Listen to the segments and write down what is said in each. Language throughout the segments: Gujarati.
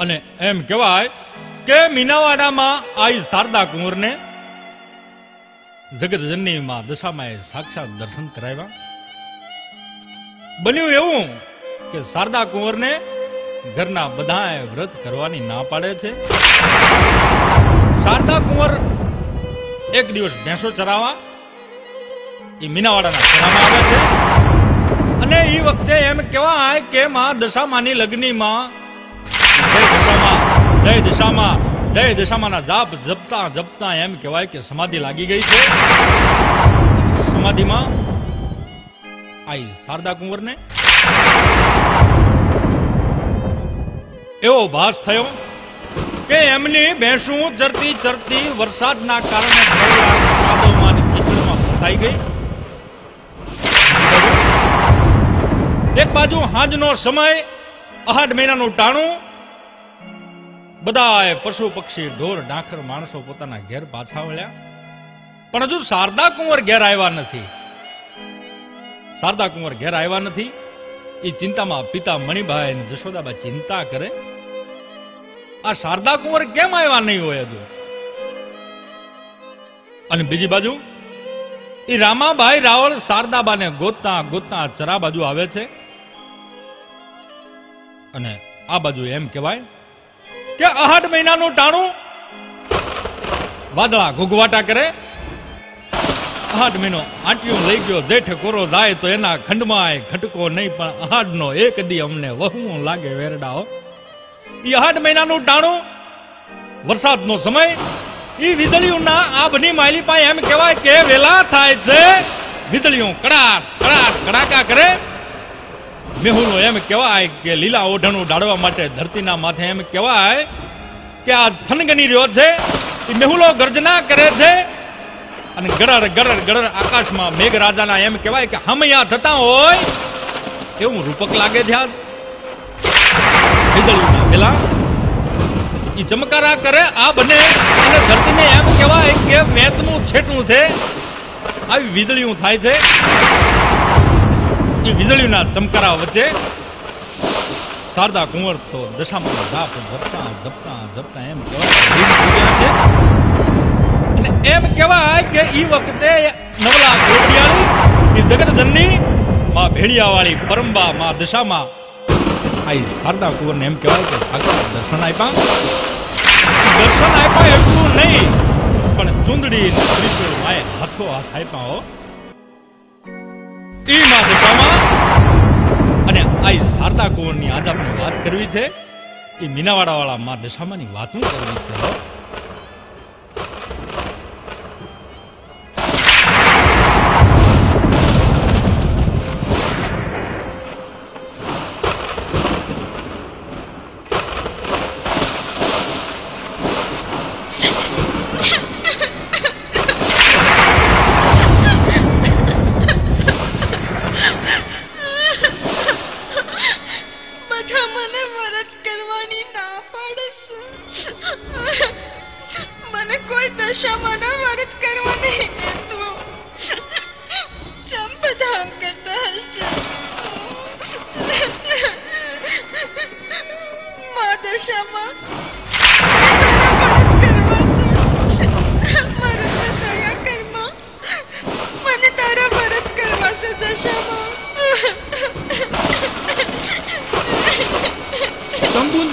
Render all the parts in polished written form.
અને એમ કહેવાય કે મીનાવાડામાં આઈ શારદા કુંવરને જગતજનની માં દશામાએ સાક્ષાત દર્શન કરાવ્યા. બન્યું એવું કે શારદા કુંવરને ઘરના બધાએ વ્રત કરવાની ના પાડે છે. શારદા કુંવર એક દિવસ ભેંસો ચરાવવા એ મીનાવાડાના ચરામાં આવે છે અને એ વખતે એમ કહેવાય કે માં દશામાની લગ્નમાં જય દશામાં જય દશામાના જાપ જપતા જપતા એમ કહેવાય કે સમાધિ લાગી ગઈ છે. સમાધિમાં આઈ શારદા કુંવરને એવો ભાસ થયો કે એમની ભેંસું ચરતી ચરતી વરસાદના કારણે કાદવમાં કીચડમાં ફસાઈ ગઈ. એક બાજુ હાંજનો સમય, અહાડ મહિનાનું ટાણું, બધા પશુ પક્ષી ઢોર ડાંખર માણસો પોતાના ઘેર પાછા વળ્યા, પણ હજુ શારદા કુંવર ઘેર આવ્યા નથી. શારદા કુંવર ઘેર આવ્યા નથી એ ચિંતામાં પિતા મણિભાઈ અને જશોદાબા ચિંતા કરે, આ શારદા કુંવર કેમ આવ્યા નહીં હોય હજુ. અને બીજી બાજુ એ રામાભાઈ રાવળ શારદાબાને ગોતતા ગોતતા ચરા બાજુ આવે છે. અને આ બાજુ એમ કહેવાય કે 8 મહિનાનું ટાણું, વાદળા ઘૂઘવાટા કરે. 8 મહિનો આંટીઓ લઈ ગયો, જેઠ કોરો જાય તો એના ખંડમાં ખટકો નહીં, પણ 8 નો એક દી અમને વહું લાગે વેરડાઓ. એ 8 મહિનાનું ટાણું, વરસાદનો સમય, એ વીજળીઓના આ બની માયલી પાસે એમ કહેવાય કે વેલા થાય છે. વીજળીઓ કડાક કડાક કડાકા કરે. મેહુલો એમ કહેવાય કે લીલા ઓઢણું ડાળવા માટે ધરતીના માથે એમ કહેવાય કે આ થનગની રહ્યો છે. એ મેહુલો ગર્જના કરે છે અને ગરડ ગરડ ગરડ આકાશમાં મેઘરાજાના એમ કહેવાય કે હમૈયા થતા હોય એવું રૂપક લાગે છે. આજ વીજળીઓના પેલા એ ચમકારા કરે આ બને અને ધરતીને એમ કહેવાય કે વેતનું છેટું છે. આવી વીજળીઓ થાય છે. એ વીજળીના ચમકારા વચ્ચે શારદા કુંવર તો દશામાના જાપ જપતા જપતા જપતા એમ કહેવાય છે. અને એમ કહેવાય કે એ વખતે નવલા ગોપિયાળી એ જગતજનની માં ભેળિયાવાળી પરંબા માં દશામાં આ શારદા કુંવરને એમ કહેવાય કે સાક્ષાત દર્શન આપ્યા. દર્શન આપ્યા એટલું નહીં, પણ ચુંદડી ત્રિશુળ માએ હાથો હાથ આપ્યા હો. એ માં દશામાં અને આ શારદા કુંવરની આજ આપણે વાત કરવી છે. એ મીનાવાડા વાળા માં દશામાની વાતો કરવી છે.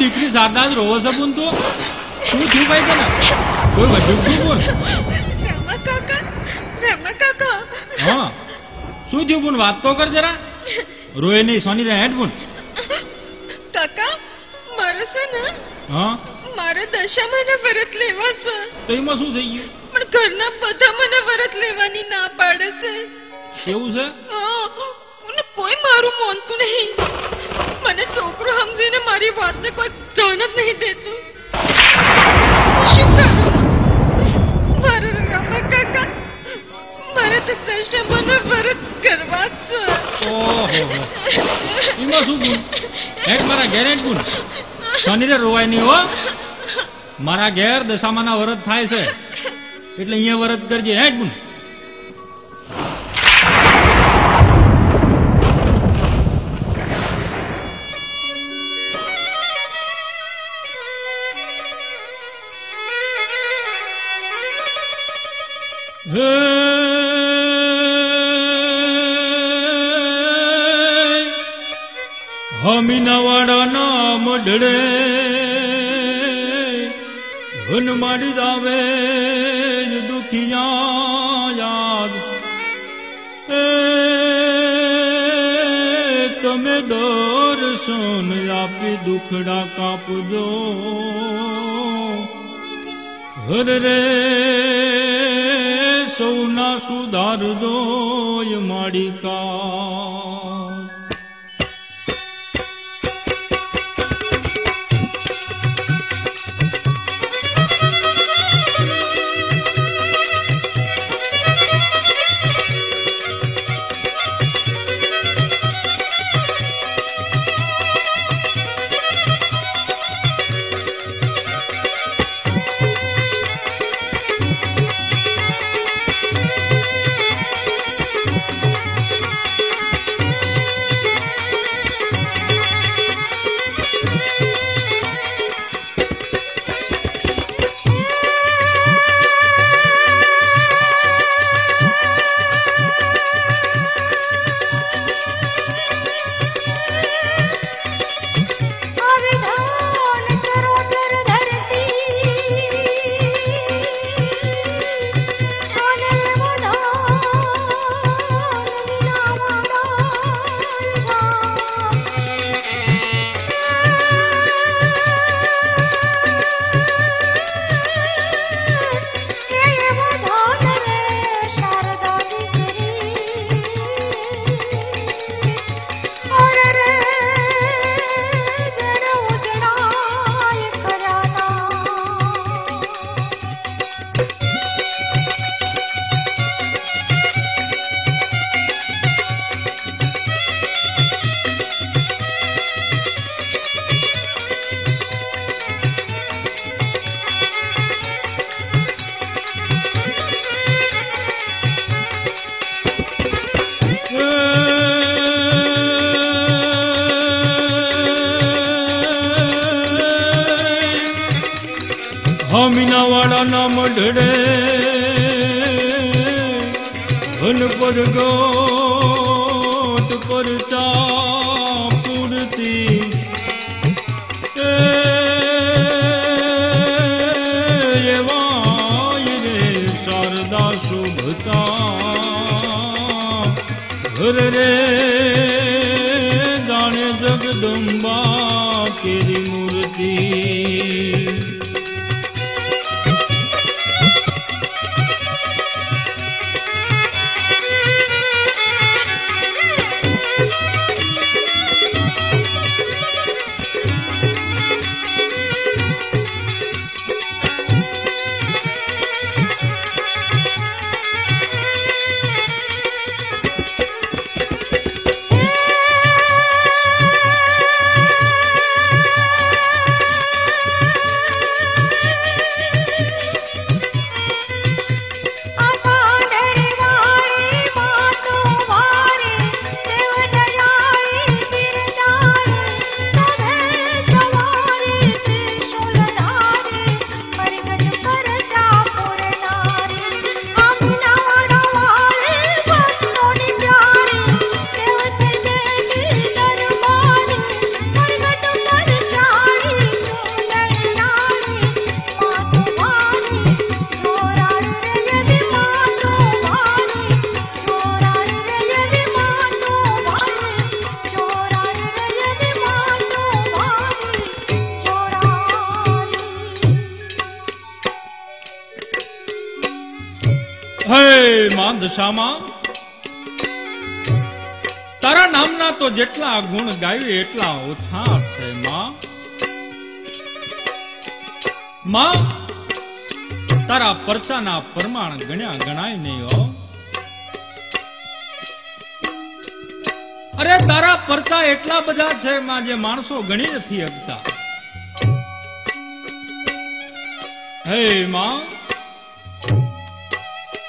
દીકરી શારદા જ રોવો છે બુન. તો શું થયું ભાઈ તને? કોઈ વધ્યું બોલ. હા શું થયું બુન? વાત તો કર જરા. રોય નહીં સોની રે હેડ બુન. કાકા મારે છે ને હા મારે દશામાને વ્રત લેવા છે. તો એમાં શું થઈ ગયું? પણ ઘરના બધા મને વ્રત લેવાની ના પાડે છે. એવું છે? અને કોઈ મારું માનતું નહીં. મને છોકરો સમજીને મારી વાતને કોઈ ધ્યાન જ નહીં દેતું. શું કરું? મારે રામા કાકા મારે તો દશામાને વ્રત કરવા છે. ઓહો એમાં શું બુન? હેડ મારા ઘેર હેડ બુન. શનિ રે રોવાય નહીં હો. મારા ઘેર દશામાના વ્રત થાય છે એટલે અહીંયા વ્રત કરજે. હેડ બુન. મીનાવાડાના મઢડે ઘન માડી દાવે દુખિયા યાદ તમે દર્શન આપી દુખડા કાપજો હર રે સૌના સુધારજો માડી કા મીનાવાડાના મઢડે ઘન પર ગોટ પર ચાપુરતી એવાય રે શારદા શુભતા ઘર રે જાણે જગદંબા કેરી મૂર્તિ માં દશામાં તારા નામના તો જેટલા ગુણ ગાય એટલા ઓછા છે માં તારા પરચાના પ્રમાણ ગણ્યા ગણાય નહીં હો અરે તારા પરચા એટલા બધા છે માં જે માણસો ગણી નથી શકતા હે માં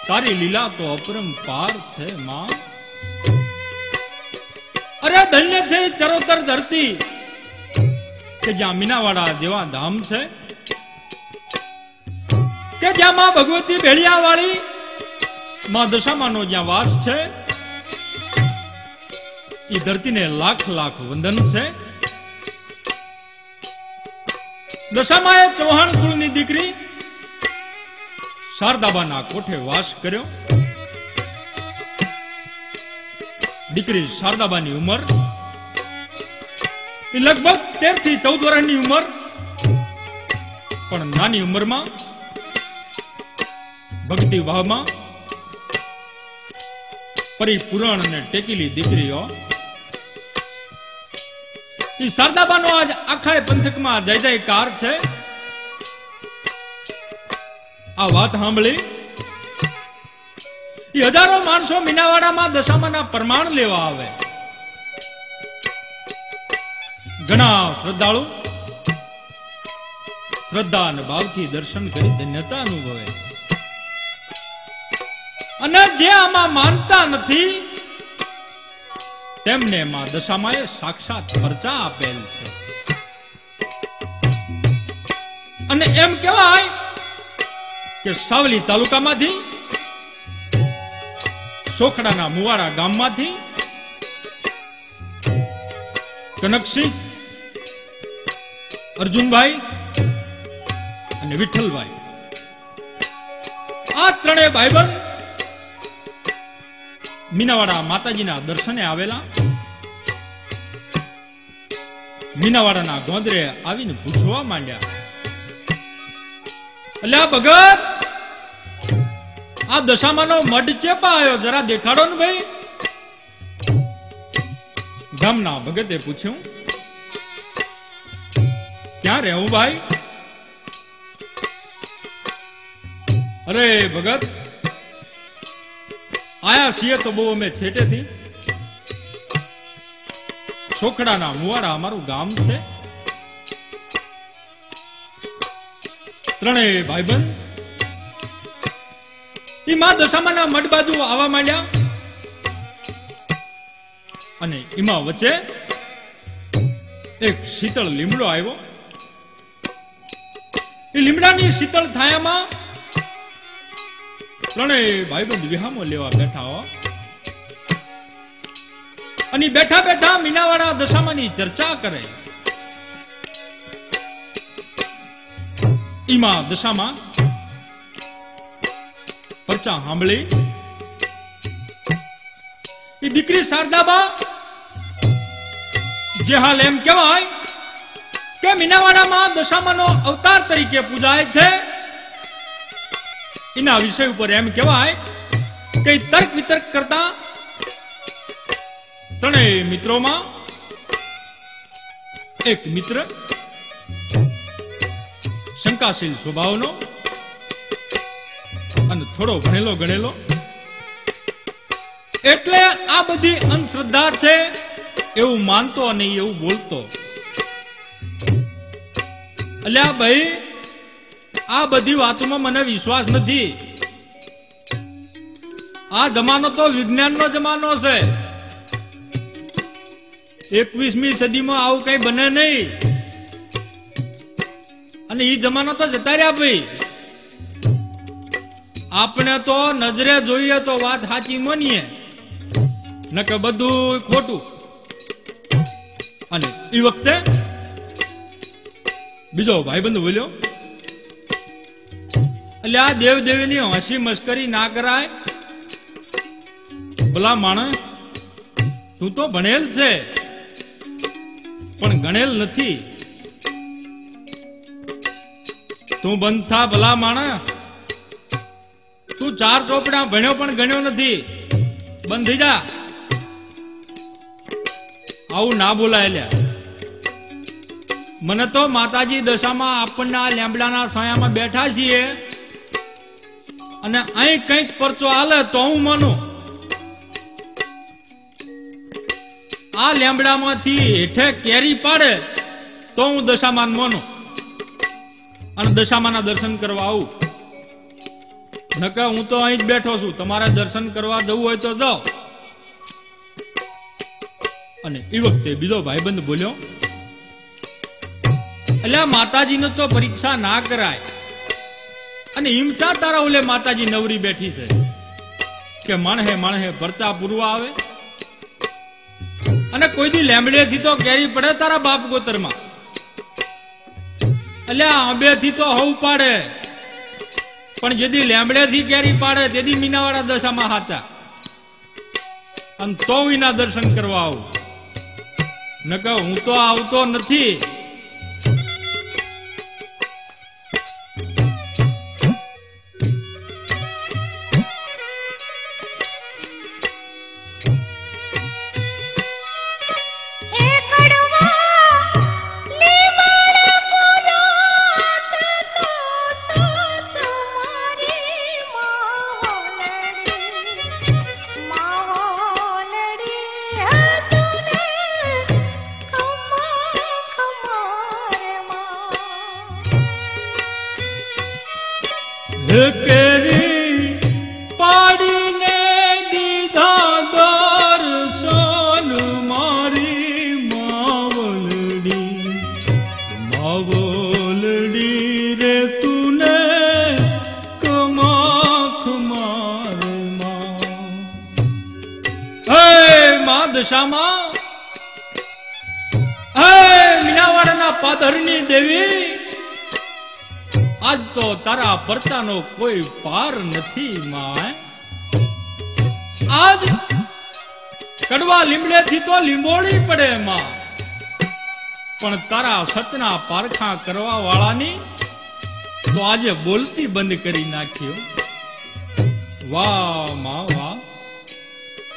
તારી લીલા તો અપરંપાર છે માં અરે ધન્ય છે ચરોતર ધરતી કે જ્યાં મીનાવાડા જેવા ધામ છે કે જ્યાં માં ભગવતી ભેળિયા વાળી માં દશામાનો જ્યાં વાસ છે એ ધરતીને લાખ લાખ વંદન છે। દશામાએ ચૌહાણ કુળની દીકરી શારદાબાના કોઠે વાસ કર્યો. દીકરી શારદાબાની ઉંમર લગભગ 13 થી 14 વર્ષની ઉંમર, પણ નાની ઉંમરમાં ભક્તિ ભાવમાં પરિપૂર્ણ અને ટેકીલી દીકરીઓ. એ શારદાબાનો આજ આખા પંથકમાં જય જયકાર છે. આ વાત સાંભળી એ હજારો માણસો મીનાવાડામાં દશામાના પ્રમાણ લેવા આવે. ઘણા શ્રદ્ધાળુ શ્રદ્ધા અને ભાવથી દર્શન કરી ધન્યતા અનુભવે, અને જે આમાં માનતા નથી તેમને માં દશામાએ સાક્ષાત પરચા આપેલ છે. અને એમ કહેવાય કે સાવલી તાલુકામાંથી સોખડાના મુવાડા ગામમાંથી કનકસિંહ, અર્જુનભાઈ અને વિઠ્ઠલભાઈ, આ ત્રણેય ભાઈબંધ મીનાવાડા માતાજીના દર્શને આવેલા. મીનાવાડાના ગોંદરે આવીને પૂછવા માંડ્યા, અલ્યા ભગત, આ દશામાનો મઢ ચેપા આવ્યો, જરા દેખાડો ને ભાઈ. ગામના ભગતે પૂછ્યું, ક્યાં રહેવું ભાઈ? અરે ભગત, આયા છીએ તો બહુ અમે છેટેથી. સોખડાના મુવાડા અમારું ગામ છે. ત્રણેય ભાઈબંધ ઈ માં દશામાના મઢ બાજુ આવવા માંડ્યા, અને એમાં વચ્ચે એક શીતળ લીમડો આવ્યો. એ લીમડાની શીતળ છાયામાં ત્રણેય ભાઈબંધ વિહામો લેવા બેઠા હો. અને બેઠા બેઠા મીનાવાડા દશામાની ચર્ચા કરે. ઈમાં દશામાં પરચા સાંભળી એ દીકરી શારદાબા જે હાલ એમ કહેવાય કે મીનાવાડામાં દશામાનો અવતાર તરીકે પૂજાય છે, એના વિષય ઉપર એમ કહેવાય કે તર્ક વિતર્ક કરતા ત્રણેય મિત્રોમાં એક મિત્ર શંકાશીલ સ્વભાવનો અને થોડો ભણેલો ગણેલો, એટલે આ બધી અંધશ્રદ્ધા છે એવું માનતો અને એવું બોલતો. અલ્યા ભાઈ, આ બધી વાતોમાં મને વિશ્વાસ નથી. આ જમાનો તો વિજ્ઞાનનો જમાનો છે. 21મી સદીમાં આવું કઈ બને નહીં, અને એ જમાનો તો જતા રહ્યા ભાઈ. આપણે તો નજરે જોઈએ તો વાત સાચી માનીએ, નકે બધું ખોટું. અને એ વખતે બીજો ભાઈબંધ બોલ્યો, એટલે આ દેવ દેવીની હસી મસ્કરી ના કરાય. ભલા માણસ, તું તો ભણેલ છે પણ ગણેલ નથી. તું બંધ થા ભલા માણસ, તું 4 ચોપડા ભણ્યો પણ ગણ્યો નથી. બંધ થઈ જા. આવું ના બોલાય લ્યા. મને તો માતાજી દશામાં આપણને આ લેમડાના છાયામાં બેઠા છીએ અને અહીં કંઈક પરચો હાલે તો હું માનું. આ લેમડામાંથી હેઠે કેરી પાડે તો હું દશામાન માનું અને દશામાના દર્શન કરવા આવું. નકર હું તો અહીં જ બેઠો છું, તમારે દર્શન કરવા જવું હોય તો જાઓ. અને એ વખતે બીજો ભાઈબંધ બોલ્યો, એટલે માતાજીને તો પરીક્ષા ના કરાય. અને હિમચા તારા ઓલે માતાજી નવરી બેઠી છે કે માણહે પરચા પૂરવા આવે. અને કોઈ દી લેમડેથી તો કેરી પડે તારા બાપ ગોતરમાં. અલ્યા આંબે થી તો હવ પાડે, પણ જેદી લેમડે થી કેરી પાડે તેદી મીનાવાળા દશામાં હાચા. અને તો વિના દર્શન કરવા આવું, નકર હું તો આવતો નથી. દશામાં મીનાવાડાના પાદરની દેવી, આજ તો તારા પરચાનો કોઈ પાર નથી માં. આજ કડવા લીમડેથી તો લીંબોળી પડે માં, પણ તારા સતના પારખા કરવા વાળાની તો આજે બોલતી બંધ કરી નાખ્યો. વાહ માં વાહ,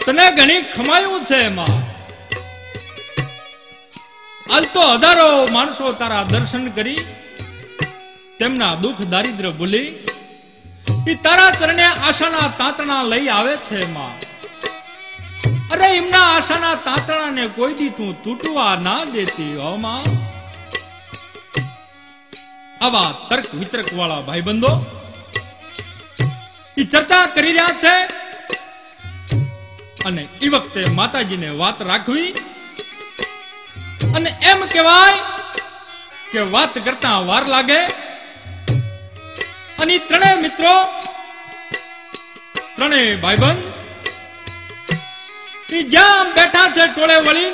તને ઘણી ખમાયું છે એમાં. આજ તો હજારો માણસો તારા દર્શન કરી તેમના દુઃખ દારિદ્ર ભૂલી તારા ચરણે આશાના તાંતણા લઈ આવે છે એમાં. અરે એમના આશાના તાંતણાને કોઈ દી તું તૂટવા ના દેતી હો માં. આવા તર્ક વિતર્ક વાળા ભાઈબંધો એ ચર્ચા કરી રહ્યા છે, અને એ વખતે માતાજીને વાત રાખવી અને એમ કહેવાય કે વાત કરતા વાર લાગે. અને ત્રણેય મિત્રો, ત્રણેય ભાઈબંધ જ્યાં બેઠા છે ટોળે વળી,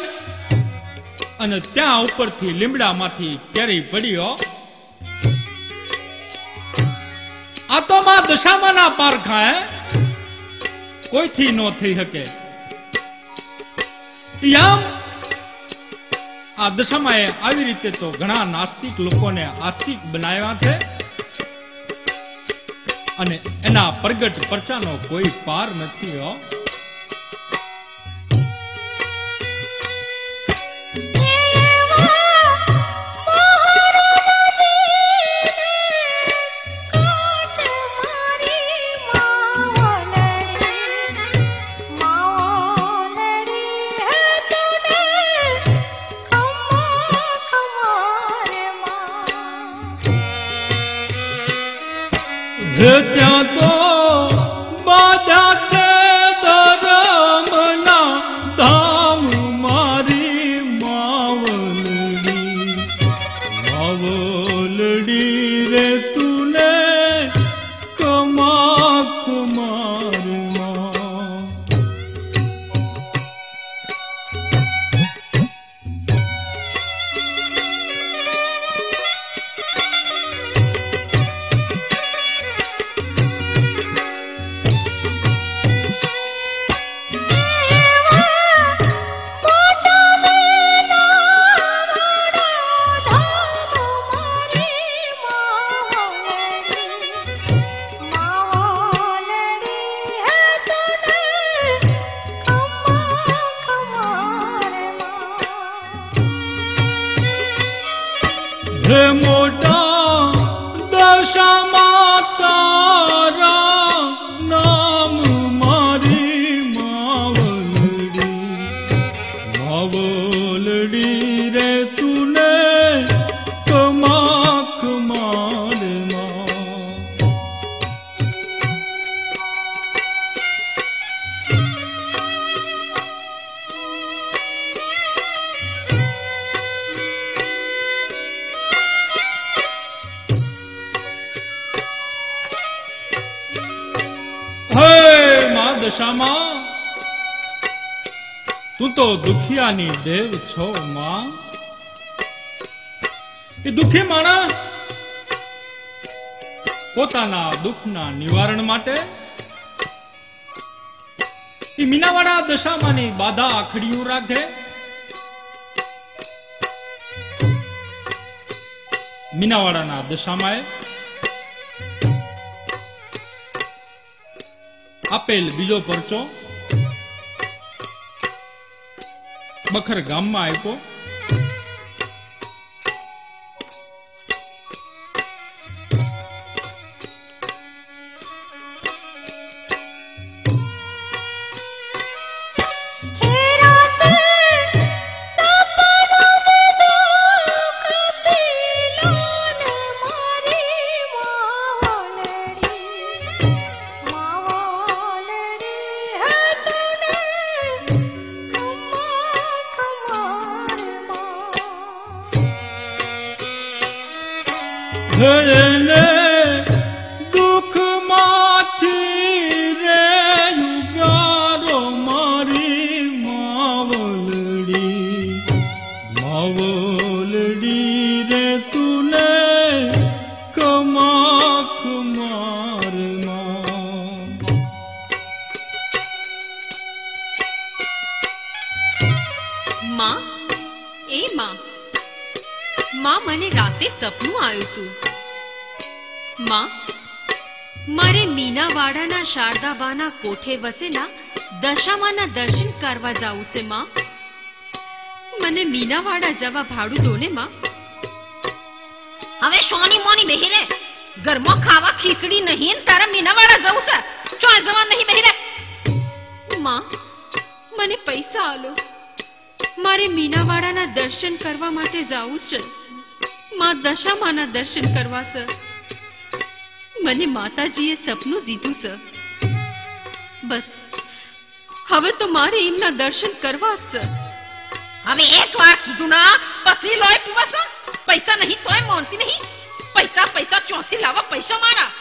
અને ત્યાં ઉપરથી લીમડામાંથી કેરી પડ્યો. આ તો માં દશામાના પારખા કોઈથી નો થઈ શકે. આ દશામાં આવી રીતે તો ઘણા નાસ્તિક લોકોને આસ્તિક બનાવ્યા છે, અને એના પ્રગટ પરચાનો કોઈ પાર નથી હો. ત્યાં તો બાધા છે ધરમના ધામ મારી માવલડી. માવલડી રે તુને કમાક મારમાં. મોટા દશામાં તારા નામ મારી માવલડી. માવલડી રે તુને કમાક મારમાં. દશામાં તું તો દુખિયાની દેવ છો માં. એ દુખી માણસ પોતાના દુઃખના નિવારણ માટે એ મીનાવાડા દશામાંની બાધા આખડીયું રાખે. મીનાવાડાના દશામાં આપેલ બીજો પરચો બખર ગામમાં આપ્યો. દુઃખ માંથી રે યુગારો મારી માવલડી, માવલડી રે તુને કમાખ મારમાં. માં, એ માં, મને રાતે સપનું આવ્યું હતું. માં, મારે મીનાવાડાના શારદાબાના કોઠે વસેલા દશામાના દર્શન કરવા જાવું છે. માં, મને મીનાવાડા જવા ભાડું દો ને. માં, હવે સોની મોની બેહીરે ઘરમાં ખાવા ખીચડી નહીં ને તારા મીનાવાડા જવું છે. ચોય જવા નહીં બેહીરે. માં, મને પૈસા આલો. મારે મીનાવાડાના દર્શન કરવા માટે જાવું છે. માં, દશામાના દર્શન કરવા છે. મને માતાજીએ સપનું દીધું છે. બસ હવે તો મારે એમના દર્શન કરવા જ છે. હવે એક વાર કીધું ના પછી લોય પીવસ. પૈસા નહીં તોય મોનતી નહીં. પૈસા પૈસા ચોંચી લાવા પૈસા મારા.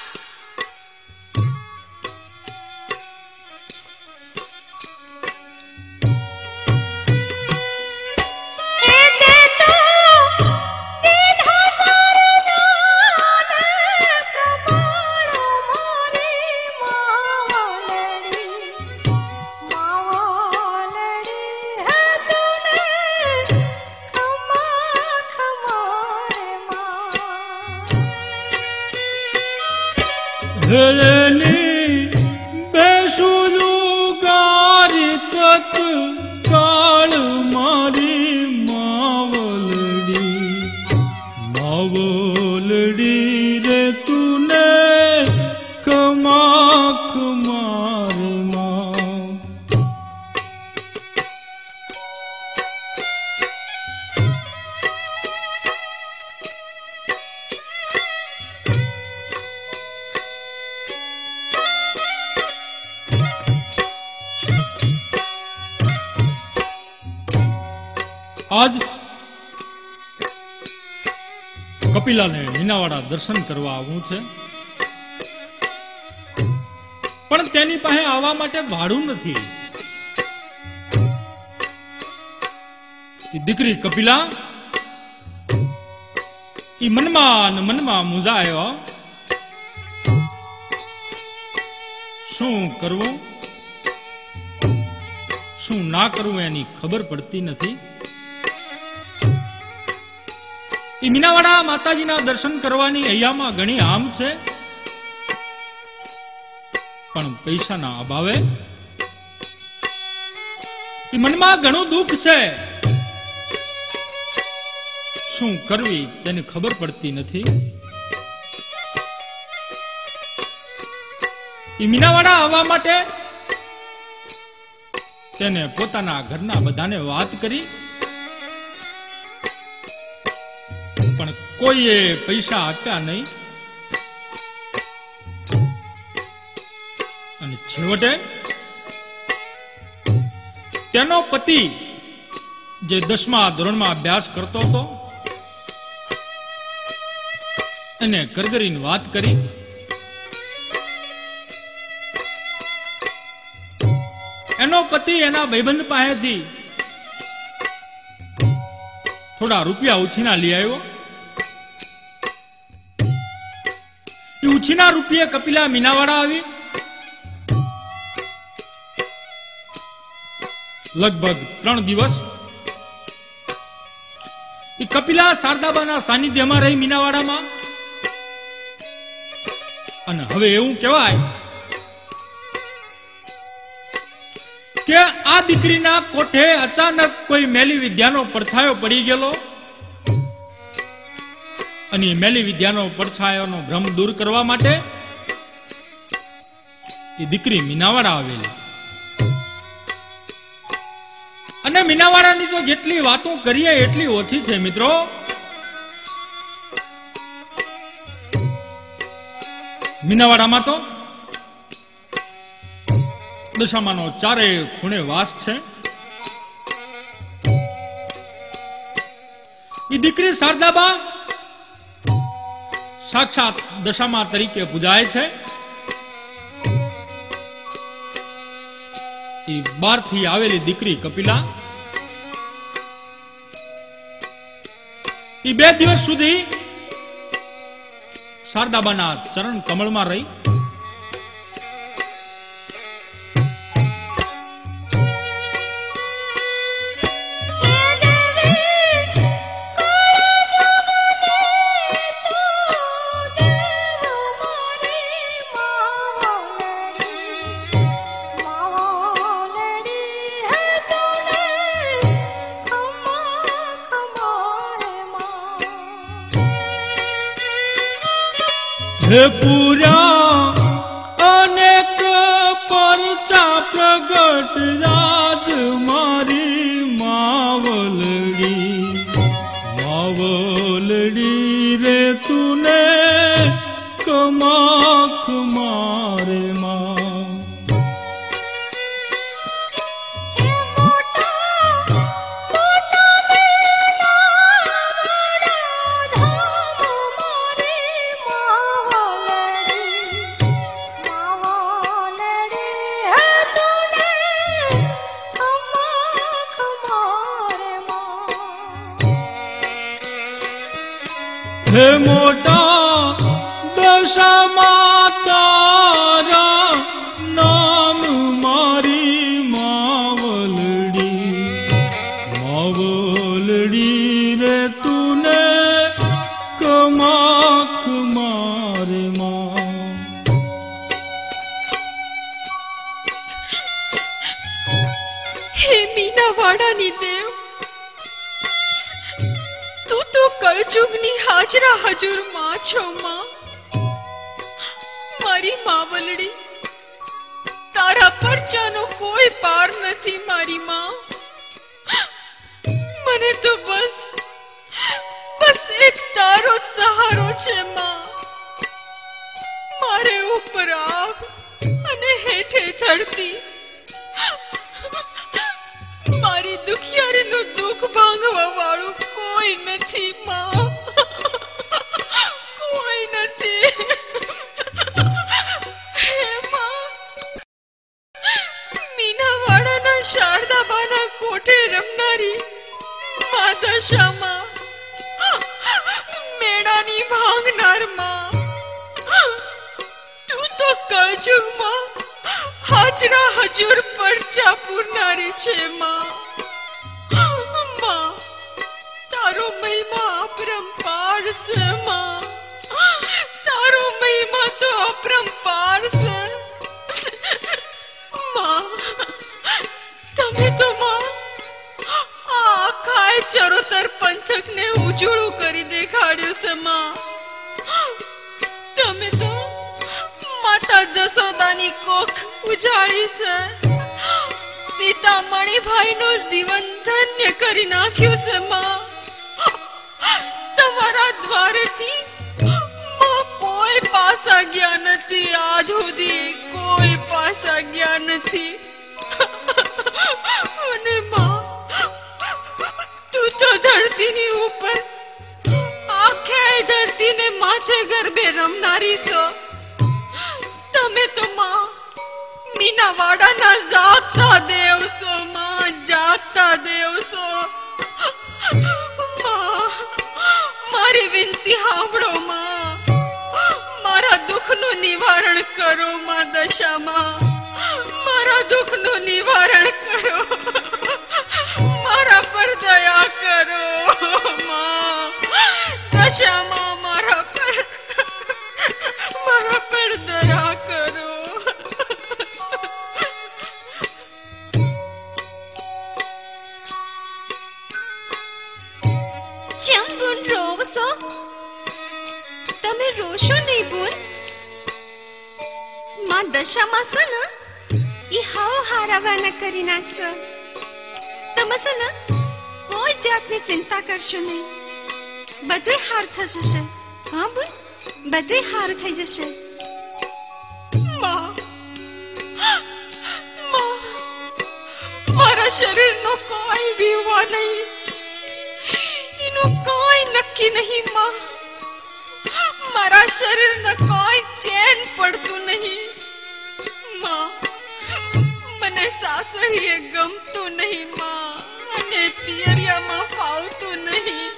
બેસુગારી તત કાળ મારી માવલડી, માવલડી રે તુને કમાખ મારમાં. આજ કપિલાને મીનાવાડા દર્શન કરવા આવવું છે, પણ તેની પાસે આવવા માટે ભાડું નથી. દીકરી કપિલા ઈ મનમાં ને મનમાં મૂંઝાયો. શું કરવું શું ના કરવું એની ખબર પડતી નથી. એ મીનાવાડા માતાજીના દર્શન કરવાની અહીંયામાં ઘણી આમ છે, પણ પૈસાના અભાવે એ મનમાં ઘણું દુઃખ છે. શું કરવી તેની ખબર પડતી નથી. એ મીનાવાડા આવવા માટે તેને પોતાના ઘરના બધાને વાત કરી, પણ કોઈએ પૈસા આપ્યા નહીં. અને છેવટે તેનો પતિ જે 10મા ધોરણમાં અભ્યાસ કરતો હતો એને કરગરીને વાત કરી. એનો પતિ એના ભાઈબંધ પાસેથી થોડા રૂપિયા ઉછીના લઈ આવ્યો એ ઉછીના રૂપિયે કપિલા મીનાવાડા આવી. લગભગ 3 દિવસ એ કપિલા શારદાબાના સાનિધ્યમાં રહી મીનાવાડામાં. અને હવે એવું કહેવાય કે આ દીકરીના કોઠે અચાનક કોઈ મેલી વિદ્યાનો પડછાયો પડી ગયેલો. અને મેલી વિદ્યાનો પડછાયોનો ભ્રમ દૂર કરવા માટે એ દીકરી મીનાવાડા આવેલી. અને મીનાવાડાની તો જેટલી વાતો કરીએ એટલી ઓછી છે મિત્રો. મીનાવાડામાં તો દશામાનો ચારે ખૂણે વાસ છે. એ દીકરી શારદાબા સાક્ષાત દશામા તરીકે પૂજાય છે. એ બહારથી આવેલી દીકરી કપિલા એ 2 દિવસ સુધી શારદાબાના ચરણ કમળમાં રહી. હે પૂરા અનેક પરચા પ્રગટ રાજ મારી માવલડી. માવલડી રે તુને કમાખ મારે માં. હે મોટા દશામા તારા નામ મારી માવલડી. માવલડી રે તુને કમાખ મારે માં. હે મીનાવાડાની દેવ, તું તો કળજુગની હાજરા હજુર માં છો માં. મારી માવલડી, તારા પરચાનો કોઈ પાર નથી મારી માં. મને તો બસ એક તારો જ સહારો છે માં. મારે ઉપર આગ અને હેઠે ધરતી. મારી દુખિયારીનું દુઃખ ભાંગવા વાળું કોઈ નથી માં. કોઈ નથી. હે માં, મીનાવાડાના શારદાબાના કોઠે રમનારી મા દશામાં, મેળાની ભાંગનાર માં, તું તો કળજુગમાં હાજરા હજુર પરચા પૂરનારી છે માં. માં, તારો મહિમા અપરંપાર છે માં. તારો મહિમા તો અપરંપાર છે માં. તમે તો માં આખા ચરોતર પંથકને ઉજળું કરી દેખાડ્યું છે માં. તમે તો માતા જશોદાની કોખ ઉજાડી છે. પિતા મણિભાઈનું જીવન ધન્ય કરી નાખ્યું છે માં. તમારા દ્વારેથી કોઈ પાસા ગયા નથી. આજ સુધી કોઈ પાસા ગયા નથી. અને માં, તું તો ધરતીની ઉપર આખે ધરતીને માથે ગરબે રમનારી છો. તમે તો માં મીનાવાડાના જાગતા દેવ છો માં. જાગતા દેવ છો માં. મારી વિનંતી સાંભળો માં. મારા નિવારણ કરો માં દશામાં, મારા દુઃખનું નિવારણ કરો, મારા પર દયા કરો માં દશામાં, મારા પર દયા કરો. ચમ બોન રોવશો? તમે રોશો નહીં બોન. માં દશામાં છે ને એ હાવ હારાવાના કરી નાખશો. તમે છે ને કોઈ જાતની ચિંતા કરશો નહીં, બધે હાર થશે. હા બોન, બધે હાર થઈ જશે. મારા શરીરનો કોઈ વિવા નહીં, એનું કોઈ નક્કી નહીં માં. મારા શરીરને કોઈ ચેન પડતું નહીં માં. મને સાસરીએ ગમતું નહીં માં, અને પિયરિયામાં ફાવતું નહીં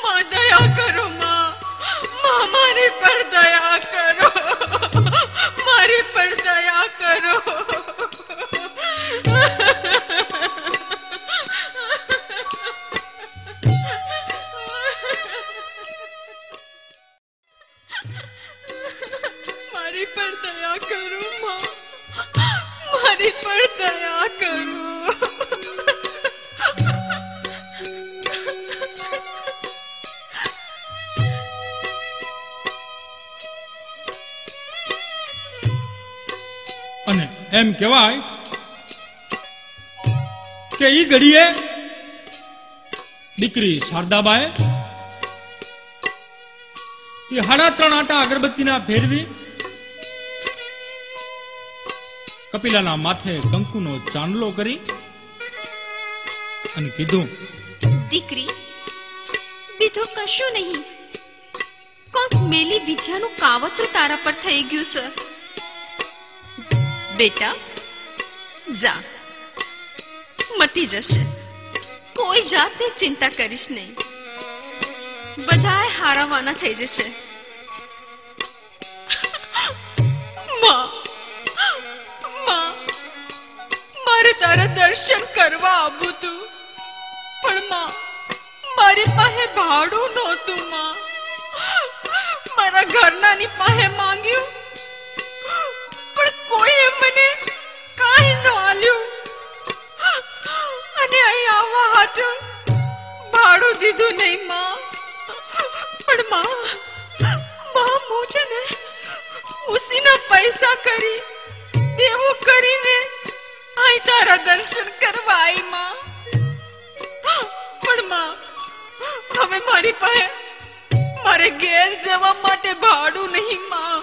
માં. દયા કરો માં, મારી પર દયા કરો, મારી પર દયા કરો. મારી પર દયા કરો માં, મારી પર દયા કરો. અને એમ કહેવાય કે ઈ ઘડીએ દીકરી શારદાબાએ એ 3.5 આટા અગરબત્તીના ફેરવી કપિલાના માથે કંકુનો ચાંદલો કરી અને કીધું, દીકરી બીજું કશું નહીં, કોક મેલી વિદ્યાનું કાવતરું તારા પર થઈ ગયું છે. બેટા જા, મટી જશે. કોઈ જાતની ચિંતા કરીશ નહીં, બધાય હારાવાના થઈ જશે. મારે તારા દર્શન કરવા આવું તું, પણ મારી પાસે ભાડું નહોતું માં. મારા ઘરનાની પાસે માંગ્યું, પણ કોઈએ મને કાંઈ ન આલ્યું, અને અહીં આવવા હાટું ભાડું દીધું નહીં માં. પણ માં હું છે ને ઉસીના પૈસા કરી એવું કરીને અહીં તારા દર્શન કરવા આવી માં. પણ માં હવે મારી પાસે મારે ઘેર જવા માટે ભાડું નહીં માં.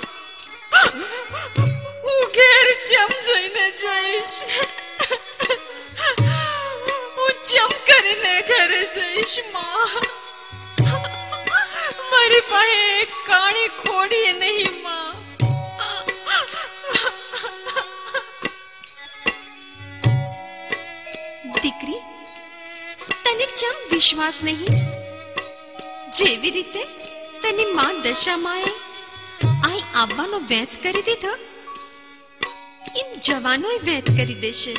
હું ઘેર ચમ જઈને જઈશ, હું ચમ કરીને ઘરે જઈશ માં. મારી પાસે એક કાણી ખોડી નહીં માં. દીકરી તને ચમ વિશ્વાસ નહીં? જેવી રીતે તને માં દશામાએ અહીં આવવાનો વેત કરી દીધો, એમ જવાનોય વેત કરી દેશે.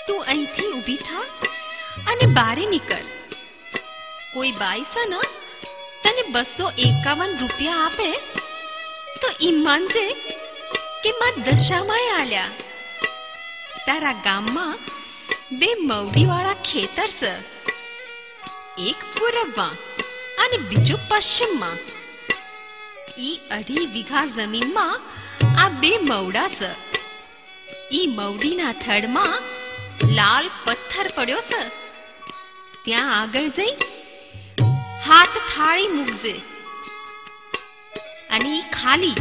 તું અહીંથી ઊભી થા અને બારે નીકળ. કોઈ બાઈ છે ને તને 251 રૂપિયા આપે તો એમ માનજે કે માં દશામાએ આલ્યા. તારા ગામમાં 2 મવડીવાળા ખેતર છે, એક પૂરબમાં અને બીજું પશ્ચિમમાં. ઈ 2.5 વીઘા જમીનમાં આ 2 મવડા છે. ઈ મવડીના થડમાં લાલ પથ્થર પડ્યો છે. ત્યાં આગળ જઈ હાથ થાળી મૂકજે, અને ઈ ખાલી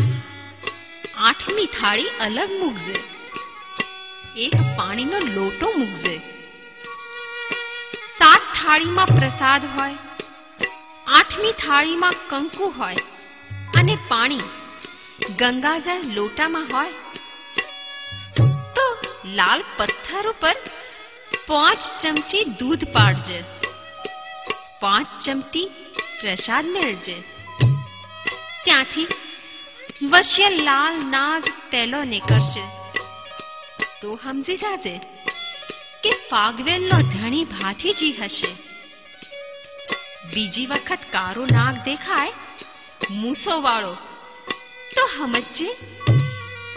8મી થાળી અલગ મૂકજે. એક પાણીનો લોટો મૂકજે. 7 થાળીમાં પ્રસાદ હોય, 8મી થાળીમાં કંકુ હોય, અને પાણી ગંગાજળ લોટામાં હોય. તો લાલ પથ્થર ઉપર 5 ચમચી દૂધ પાડજે, 5 ચમચી પ્રસાદ મેળજે. ત્યાંથી વશ્ય લાલ નાગ પેલો નીકળશે તો સમજી જાજે કે ફાગવેલનો ધણી ભાથીજી હશે. બીજી વખત કારો નાગ દેખાય મૂસો વાળો તો સમજજે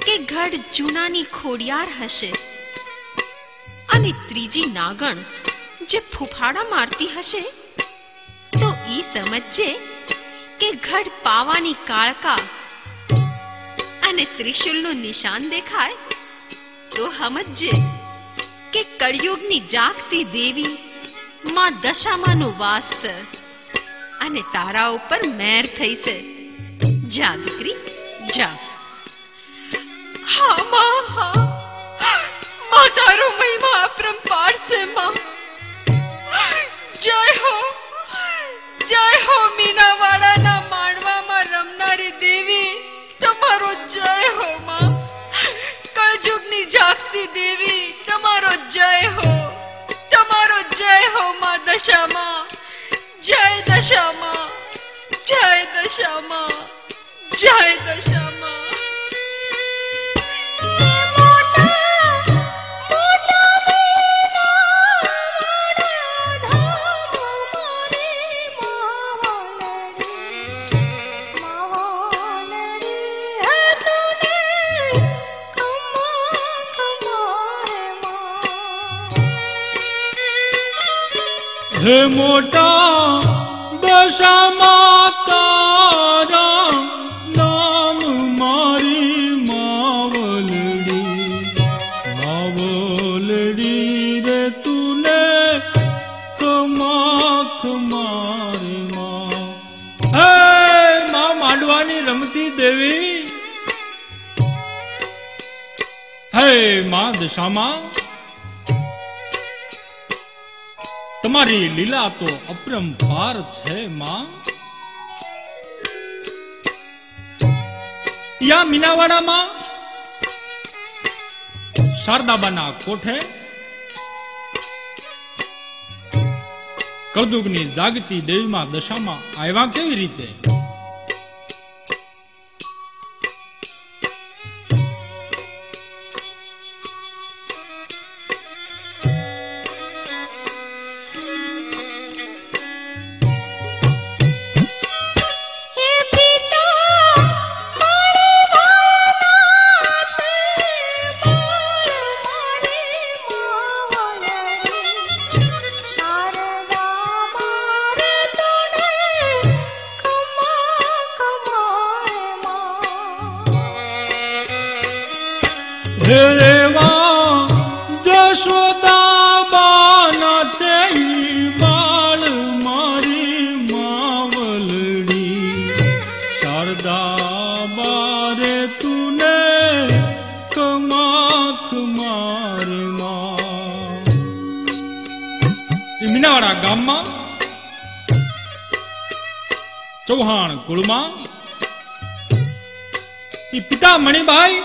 કે ગઢ જૂનાની ખોડિયાર હશે. અને ત્રીજી નાગણ જે ફૂફાડા મારતી હશે તો ઈ સમજજે કે ગઢ પાવાની કાળકા. અને ત્રિશુલનું નિશાન દેખાય તો સમજજે કે કળિયુગની જાગતી દેવી માં દશામાનું વાસ છે અને તારા ઉપર મેર થઈ છે. જા દીકરી જા. હા માં, હા માં, તારો મહિમા અપરંપાર છે માં. જય હો મીનાવાડાના માંડવામાં રમનારી દેવી, તમારો જય હો માં. કળજુગની જાગતી દેવી, તમારો જય હો, તમારો જય હો માં દશામાં. જય દશામાં, જય દશામાં, જય દશામાં. હે મોટા દશામાં તારા નામ મારી માવલડી, માવલડી રે તુને કમાખ મારે માં. હે માં માંડવાની રમતી દેવી, હે માં દશામાં તમારી લીલા તો અપરંપાર છે માં. યા મીનાવાડામાં શારદાબાના કોઠે કળદુગની જાગતી દેવીમાં દશામાં આવ્યા કેવી રીતે? મીનાવાડા ગામમાં ચૌહાણ કુળમાં પિતા મણિભાઈ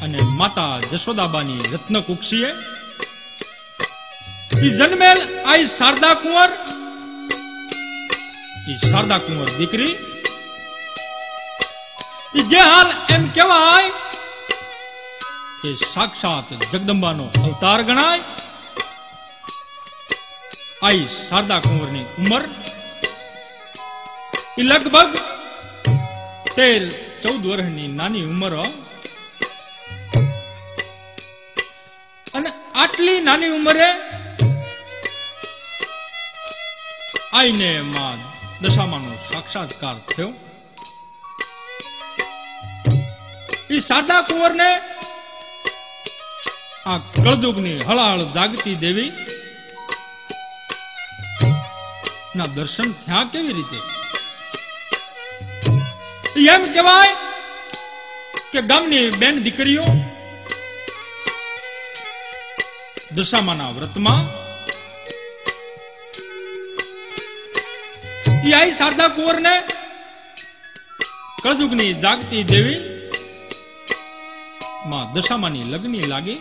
અને માતા જશોદાબાની રત્ન કુક્ષીએ જન્મેલ આઈ શારદા કુંવર, શારદા કુંવર દીકરી જે હાલ એમ કહેવાય કે સાક્ષાત જગદંબાનો અવતાર ગણાય. આઈ શારદા કુંવરની ઉંમર લગભગ 13-14 વર્ષની નાની ઉંમર. અને આટલી નાની ઉંમરે આઈને માં દશામાનો સાક્ષાત્કાર થયો. એ શારદા કુંવરને આ કળદુગની હળાહળ જાગતી દેવી ના દર્શન થયા કેવી રીતે? એમ કહેવાય કે ગામની બેન દીકરીઓ દશામાના વ્રતમાં આઈ શારદા કુંવરને કળદુગની જાગતી દેવી માં દશામાની લગ્ની લાગી.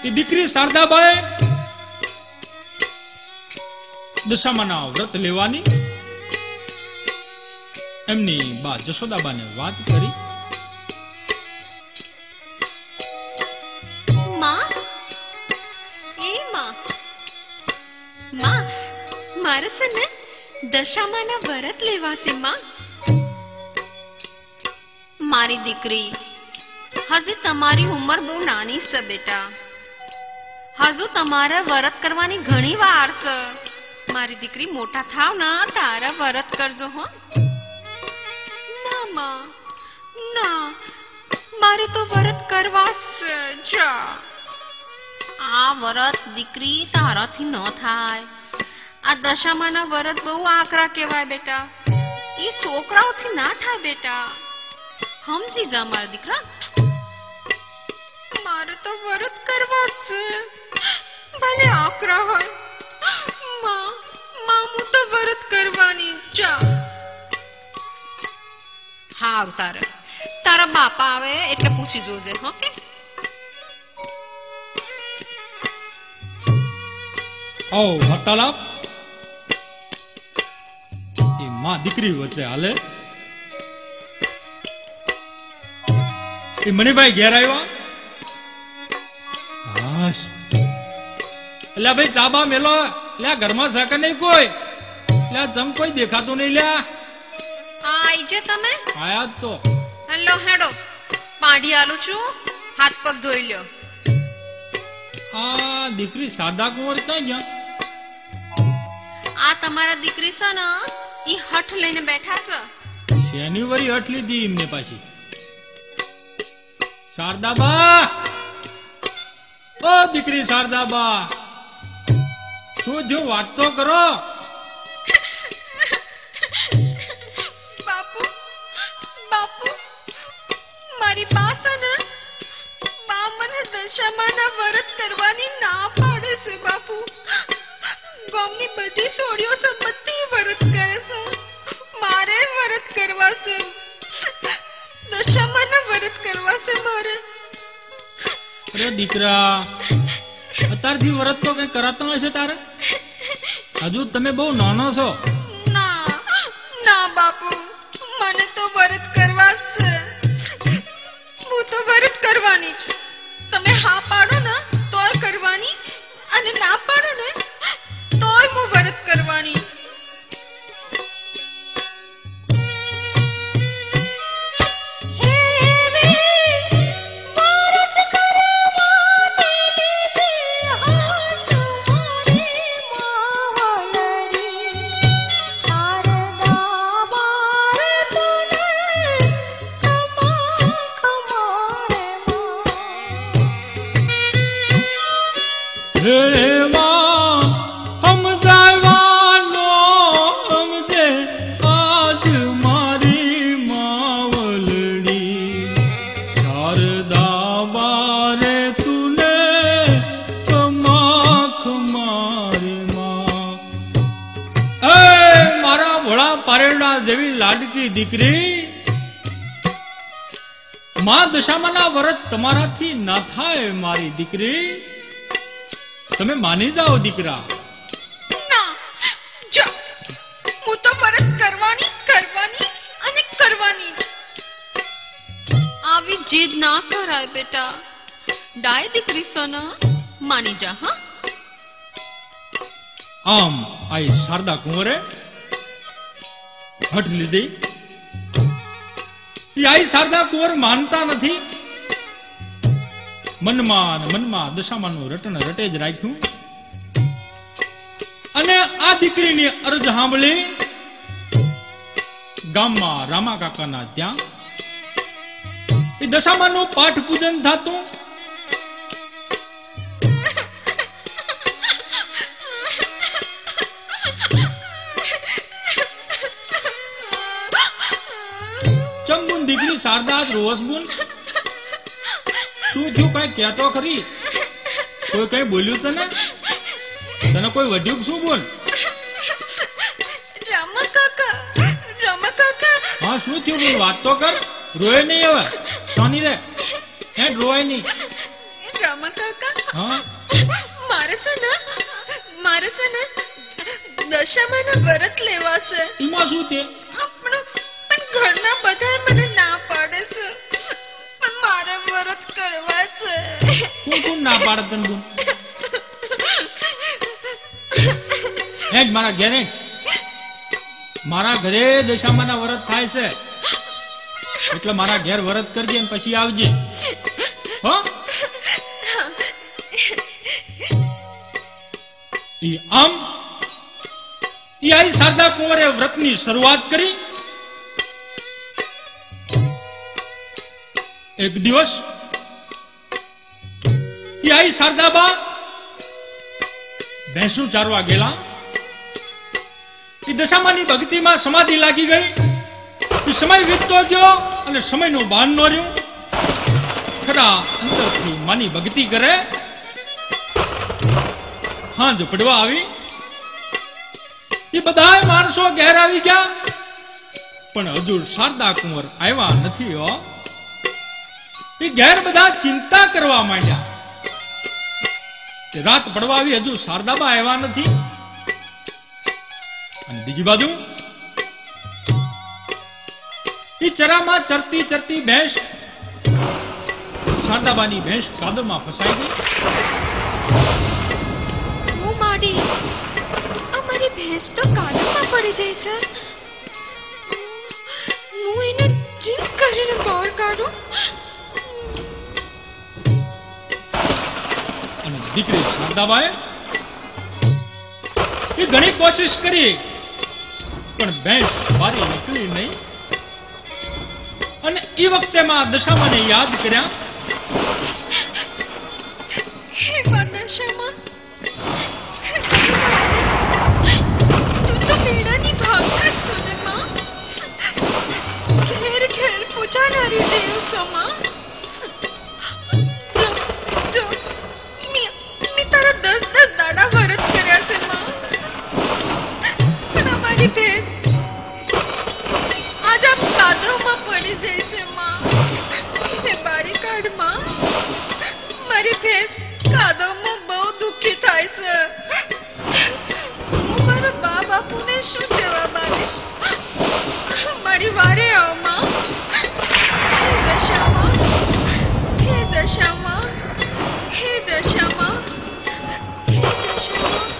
એ દીકરી શારદાબાએ દશામાના વ્રત લેવાની એમની બા જશોદાબાને વાત કરી. માં, એ માં, મારે છે ને દશામાના વ્રત લેવાશે માં. મારી દીકરી, હજી તમારી ઉંમર બહુ નાની છે બેટા. હજુ તમારે વ્રત કરવાની ઘણી વાર છે. મારી દીકરી, મોટા થાવ ને તારે વ્રત કરજો હો. ના માં, ના, મારે તો વ્રત કરવા છે. જા, આ વ્રત દીકરી તારાથી ન થાય. આ દશામાના વ્રત બહુ આકરા કહેવાય બેટા. એ છોકરાઓથી ના થાય બેટા. સમજી જા મારા દીકરા. મારે તો વ્રત કરવા છે, ભલે આકરા હોય. માં, હું તો વ્રત કરવાની. જા. હારું, તારા બાપા આવે એટલે પૂછી જોજે હો કે. ઓ વાર્તાલાપ એ માં દીકરી વચ્ચે હાલે. એ મણિભાઈ ઘેર આવ્યા. હાશ, એટલે ભાઈ ચાબા મેલો. લ્યા ઘરમાં સાકર નહીં કોઈ. લ્યા જમ કોઈ દેખાતું નહીં. લ્યા આઈ જે તમે. આયા તો હેલો, હેડો પાણી આલું છું. હાથ પગ ધોઈ લ્યો. આ દીકરી સાદા કુંવર ક્યાં ગયા? આ તમારા દીકરી છે ને, ઈ હઠ લઈને બેઠા છે. શેની વરી હઠ લીધી એમને પાછી? શારદાબા, ઓ દીકરી શારદાબા, શું જો વાત તો કરો. બાપુ, મારી પાસે ને બા મને દશામાના વ્રત કરવાની ના પાડે છે. બાપુ, ગામની બધી સોડીઓ સંપત્તિ વ્રત કરે છે. મારે વ્રત કરવા છે. દશામાના વ્રત કરવા છે મારે. અરે દીકરા, અત્યારથી વ્રત તો કઈ કરાતો હશે તારે? હજુ તમે બહુ નાનો છો. ના બાપુ, મને તો વ્રત કરવા છે. હું તો વ્રત કરવાની છું. તમે હા પાડો ને તોય કરવાની, અને ના પાડો ને તોય હું વ્રત કરવાની. જેવી લાડકી દીકરી, માં દશામાના વ્રત તમારાથી ના થાય. મારી દીકરી, તમે માની જાઓ દીકરા. ના, જા, હું તો વ્રત કરવાની અને કરવાની જ. આવી જીદ ના કરાય બેટા. ડાય દીકરી સોના, માની જા. હા, આમ આઈ શારદા કુંવરે હઠ લીધી. આઈ શારદા કુંવર માનતા નથી. મનમાં દશામાનું રટણ રટે જ રાખ્યું. અને આ દીકરીની અરજ સાંભળી ગામમાં રામા કાકાના ત્યાં એ દશામાનું પાઠ પૂજન થતું. દીકરી શારદા રોસ બોલ. શું થયું? કઈ કહેતો ખરી? કોઈ કઈ બોલ્યું તને? કોઈ વધ્યું? શું બોલ? રામા કાકા. હા, શું થયું? બોલ, વાત તો કર. રોય નહીં હવે. શાની રે? હે, રોય નહીં. રામા કાકા, હા, મારે છે ને દશામાના વ્રત લેવાશે. એમાં શું છે? પણ ઘરના બધા મને ના પાડે છે, પણ મારે વ્રત કરવા છે. કોણ ના પાડે તને? મારા ઘરે દશામાના વ્રત થાય છે, એટલે મારા ઘેર વ્રત કરજે ને પછી આવજે. હો આમ શારદા કુંવરે વ્રતની શરૂઆત કરી. એક દિવસ શારદાબા ભેંસું ચારવા ગયેલા. દશામાની ભક્તિમાં સમાધિ લાગી ગઈ. સમય વીતતો ગયો અને સમયનું ભાન ન રહ્યું. ખરા અંતરથી માની ભક્તિ કરે. હાંજ પડવા આવી. એ બધા માણસો ઘેર આવી ગયા, પણ હજુ શારદા કુંવર આવ્યા નથી. હો એ ઘેર બધા ચિંતા કરવા માંડ્યા. રાત પડવા આવી, હજુ શારદાબા આવ્યા નથી. અને બીજી બાજુ એ ચરામાં ચરતી ચરતી ભેંસ, શારદાબાની ભેંસ કાદવમાં ફસાઈ ગઈ. ઓ માડી, અમારી ભેંસ તો કાદવમાં પડી જાય છે. હું એને જીમ કરીને બહાર કાઢું. અને દીકરી શારદાબાએ એ ઘણી કોશિશ કરી, પણ ભેંસ બારી નીકળી નહીં. અને એ વખતે માં દશામાને યાદ કર્યા. હે દશામા, તું તો મેળાની ભાગતા જ છો ને માં. ઘેર ઘેર પૂજાનારી દેવ છો માં. જો મેં તારા 10 દાડા વ્રત કર્યા છે માં, પણ અમારી ભેંસ આજ આપ કાદવમાં પડી જાય છે માં. એને બારી કાઢ માં. મારી ભેંસ કાદવમાં બહુ દુઃખી થાય છે. હું મારા બા બાપુને શું જવાબ આપીશ? મારી વારે આવ માં. હે દશામાં, હે દશામાં, હે દશામાં, હે દશામાં.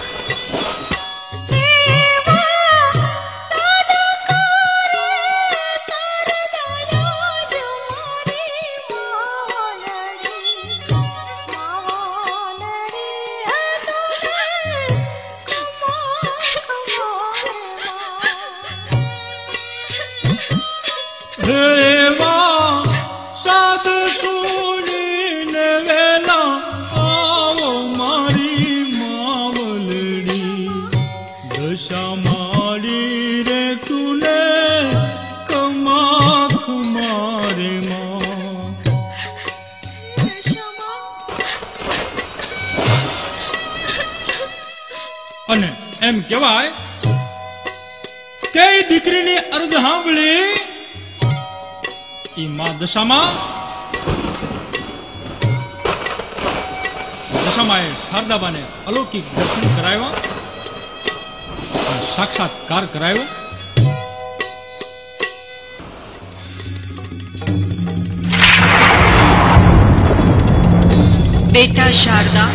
અને એમ કહેવાય કે દીકરીની અર્ધ સાંભળી ઈ માં દશામાએ શારદાબાને અલૌકિક દર્શન કરાવ્યા, સાક્ષાત્કાર કરાવ્યો. બેટા શારદા,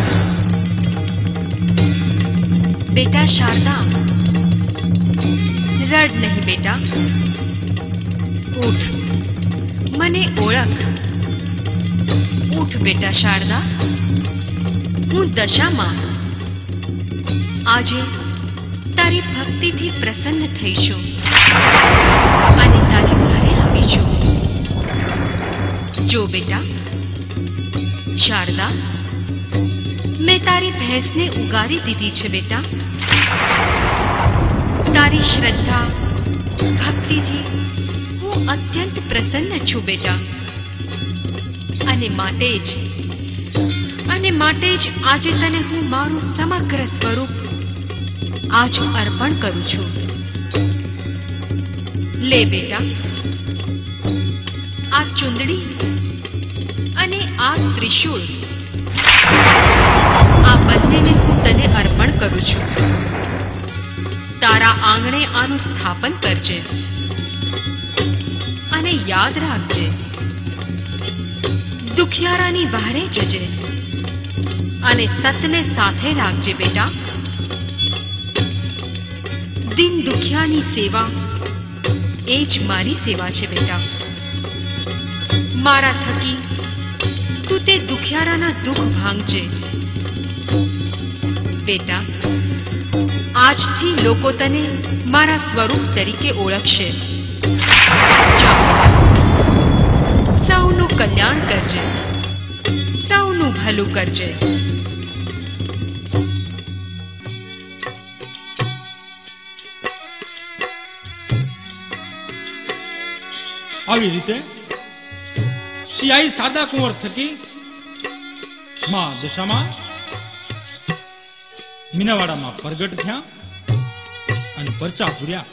બેટા શારદા, રડ નહીં બેટા. ઉઠ, મને ઓળખ. ઉઠ બેટા શારદા, હું દશામાં આજે તારી ભક્તિથી પ્રસન્ન થઈ છું અને તારી વારે આવી છું. જો બેટા શારદા, મેં તારી ભેંસને ઉગારી દીધી છે બેટા. તારી શ્રદ્ધા ભક્તિથી હું અત્યંત પ્રસન્ન છું બેટા. અને માટે જ આજે તને હું મારું સમગ્ર સ્વરૂપ આજ અર્પણ કરું છું. લે બેટા, આ ચુંદડી અને આ ત્રિશૂળ, આ બંનેને હું તને અર્પણ કરું છું. તારા આંગણે આનું સ્થાપન કરજે અને યાદ રાખજે, દુખિયારાની બહારે જજે અને સતને સાથે રાખજે બેટા. દિન દુખિયાની સેવા એ જ મારી સેવા છે બેટા. મારા થકી તું તે દુખિયારાના દુઃખ ભાંગજે બેટા. આજથી લોકો તને મારા સ્વરૂપ તરીકે ઓળખશે. સૌનું કલ્યાણ કરજે, સૌનું ભલું કરજે. આવી રીતે આઈ સાદા કુંવર થકી માં દશામાં મીનાવાડામાં પ્રગટ થયા અને પરચા પૂર્યા.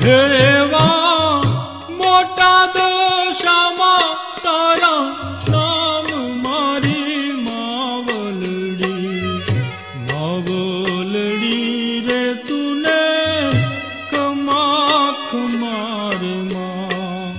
એવા મોટા દશામાં તારા નામ મારી માવલડી, માવલડી રે તુને ખમા ખમાર માં.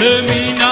હે મીના